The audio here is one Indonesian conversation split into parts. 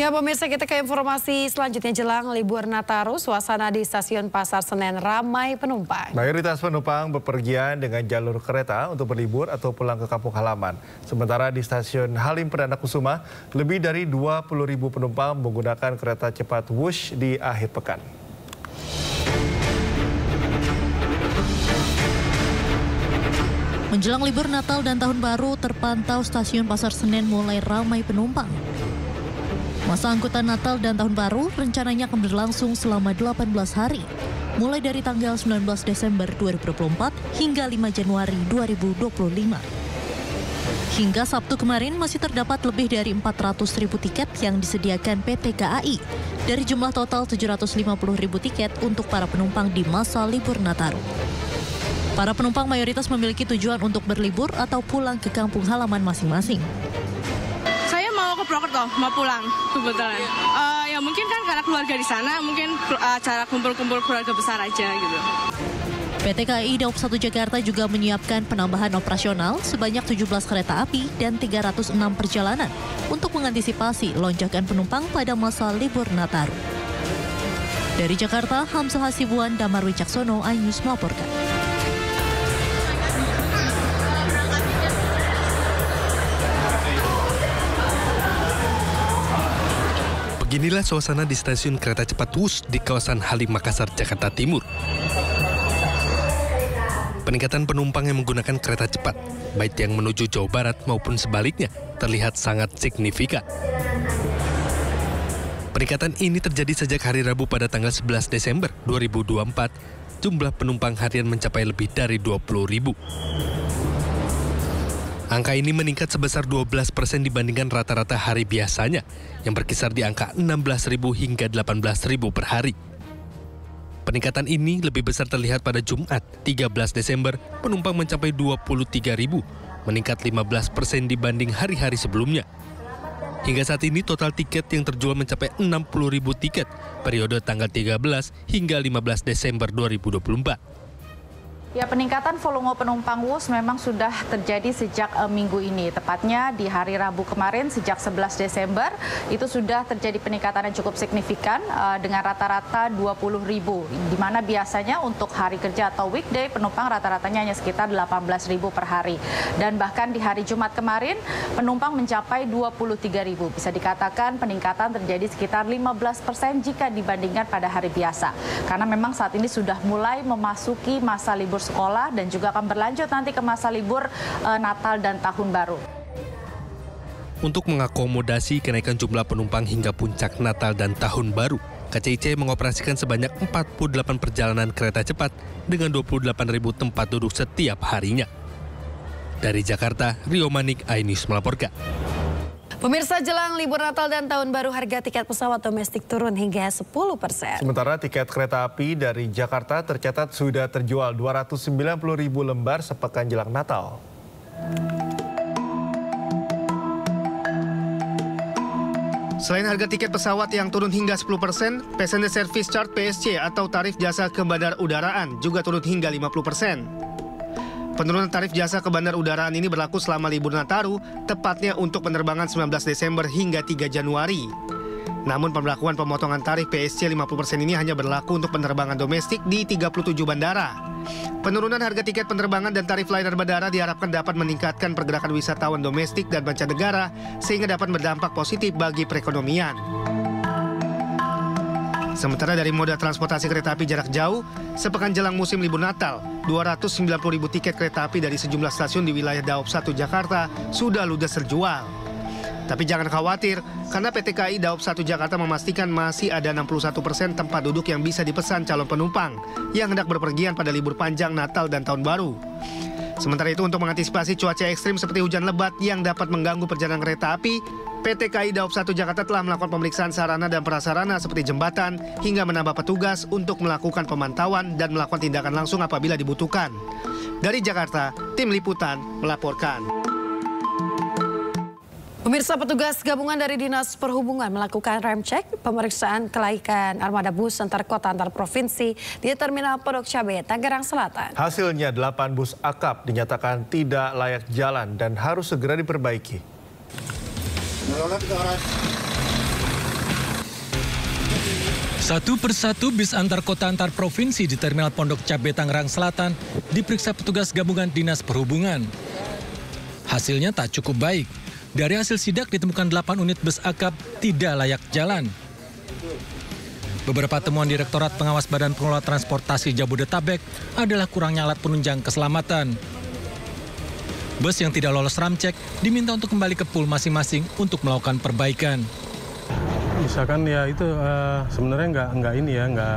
Ya pemirsa, kita ke informasi selanjutnya. Jelang libur Nataru, suasana di stasiun Pasar Senen ramai penumpang. Mayoritas penumpang bepergian dengan jalur kereta untuk berlibur atau pulang ke kampung halaman. Sementara di stasiun Halim Perdana Kusuma, lebih dari 20.000 penumpang menggunakan kereta cepat Wush di akhir pekan. Menjelang libur Natal dan Tahun Baru, terpantau stasiun Pasar Senen mulai ramai penumpang. Masa angkutan Natal dan Tahun Baru rencananya akan berlangsung selama 18 hari, mulai dari tanggal 19 Desember 2024 hingga 5 Januari 2025. Hingga Sabtu kemarin masih terdapat lebih dari 400.000 tiket yang disediakan PT KAI dari jumlah total 750.000 tiket untuk para penumpang di masa libur Nataru. Para penumpang mayoritas memiliki tujuan untuk berlibur atau pulang ke kampung halaman masing-masing. Mau ke Purwokerto, mau pulang kebetulan. Ya mungkin kan karena keluarga di sana, mungkin acara kumpul-kumpul keluarga besar aja gitu. PT KAI Daob 1 Jakarta juga menyiapkan penambahan operasional sebanyak 17 kereta api dan 306 perjalanan untuk mengantisipasi lonjakan penumpang pada masa libur Nataru. Dari Jakarta, Hamzah Hasibuan, Damar Wicaksono, iNews melaporkan. Beginilah suasana di stasiun kereta cepat Wush di kawasan Halim Makassar, Jakarta Timur. Peningkatan penumpang yang menggunakan kereta cepat, baik yang menuju Jawa Barat maupun sebaliknya, terlihat sangat signifikan. Peningkatan ini terjadi sejak hari Rabu pada tanggal 11 Desember 2024, jumlah penumpang harian mencapai lebih dari 20.000. Angka ini meningkat sebesar 12% dibandingkan rata-rata hari biasanya, yang berkisar di angka 16.000 hingga 18.000 per hari. Peningkatan ini lebih besar terlihat pada Jumat, 13 Desember, penumpang mencapai 23.000, meningkat 15% dibanding hari-hari sebelumnya. Hingga saat ini total tiket yang terjual mencapai 60.000 tiket, periode tanggal 13 hingga 15 Desember 2024. Ya, peningkatan volume penumpang Wush memang sudah terjadi sejak minggu ini. Tepatnya di hari Rabu kemarin sejak 11 Desember itu sudah terjadi peningkatan yang cukup signifikan dengan rata-rata 20.000. Di mana biasanya untuk hari kerja atau weekday penumpang rata-ratanya hanya sekitar 18.000 per hari. Dan bahkan di hari Jumat kemarin penumpang mencapai 23.000. Bisa dikatakan peningkatan terjadi sekitar 15% jika dibandingkan pada hari biasa. Karena memang saat ini sudah mulai memasuki masa libur sekolah dan juga akan berlanjut nanti ke masa libur Natal dan Tahun Baru. Untuk mengakomodasi kenaikan jumlah penumpang hingga puncak Natal dan Tahun Baru, KCIC mengoperasikan sebanyak 48 perjalanan kereta cepat dengan 28.000 tempat duduk setiap harinya. Dari Jakarta, Rio Manik, iNews melaporkan. Pemirsa, jelang libur Natal dan Tahun Baru, harga tiket pesawat domestik turun hingga 10%. Sementara tiket kereta api dari Jakarta tercatat sudah terjual 290.000 lembar sepekan jelang Natal. Selain harga tiket pesawat yang turun hingga 10%, Passenger Service Charge (PSC) atau tarif jasa ke bandar udaraan juga turun hingga 50%. Penurunan tarif jasa ke bandar udaraan ini berlaku selama libur Nataru, tepatnya untuk penerbangan 19 Desember hingga 3 Januari. Namun pemberlakuan pemotongan tarif PSC 50% ini hanya berlaku untuk penerbangan domestik di 37 bandara. Penurunan harga tiket penerbangan dan tarif layanan bandara diharapkan dapat meningkatkan pergerakan wisatawan domestik dan mancanegara sehingga dapat berdampak positif bagi perekonomian. Sementara dari moda transportasi kereta api jarak jauh, sepekan jelang musim libur Natal, 290.000 tiket kereta api dari sejumlah stasiun di wilayah Daob 1 Jakarta sudah ludes terjual. Tapi jangan khawatir, karena PT KAI Daob 1 Jakarta memastikan masih ada 61% tempat duduk yang bisa dipesan calon penumpang yang hendak berpergian pada libur panjang Natal dan Tahun Baru. Sementara itu, untuk mengantisipasi cuaca ekstrim seperti hujan lebat yang dapat mengganggu perjalanan kereta api, PT KAI Daob 1 Jakarta telah melakukan pemeriksaan sarana dan prasarana seperti jembatan hingga menambah petugas untuk melakukan pemantauan dan melakukan tindakan langsung apabila dibutuhkan. Dari Jakarta, Tim Liputan melaporkan. Pemirsa, petugas gabungan dari Dinas Perhubungan melakukan rem cek pemeriksaan kelaikan armada bus antar kota antar provinsi di Terminal Pondok Cabe, Tangerang Selatan. Hasilnya 8 bus akap dinyatakan tidak layak jalan dan harus segera diperbaiki. Satu persatu bis antar kota antar provinsi di Terminal Pondok Cabe Tangerang Selatan diperiksa petugas gabungan Dinas Perhubungan. Hasilnya tak cukup baik. Dari hasil sidak ditemukan 8 unit bus akap tidak layak jalan. Beberapa temuan Direktorat Pengawas Badan Pengelola Transportasi Jabodetabek adalah kurangnya alat penunjang keselamatan. Bus yang tidak lolos ramcek diminta untuk kembali ke pool masing-masing untuk melakukan perbaikan. Misalkan ya itu sebenarnya nggak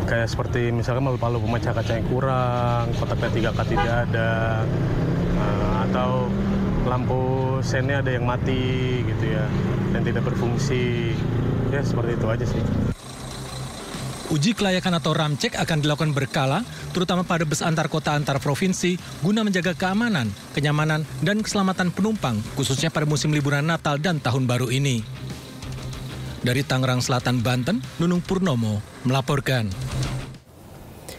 kayak seperti misalkan palu pemecah kaca yang kurang, kotak P3K tidak ada, atau lampu sennya ada yang mati gitu ya, dan tidak berfungsi. Ya seperti itu aja sih. Uji kelayakan atau ramcek akan dilakukan berkala, terutama pada bus antar kota antar provinsi, guna menjaga keamanan, kenyamanan, dan keselamatan penumpang, khususnya pada musim liburan Natal dan Tahun Baru ini. Dari Tangerang Selatan, Banten, Nunung Purnomo melaporkan.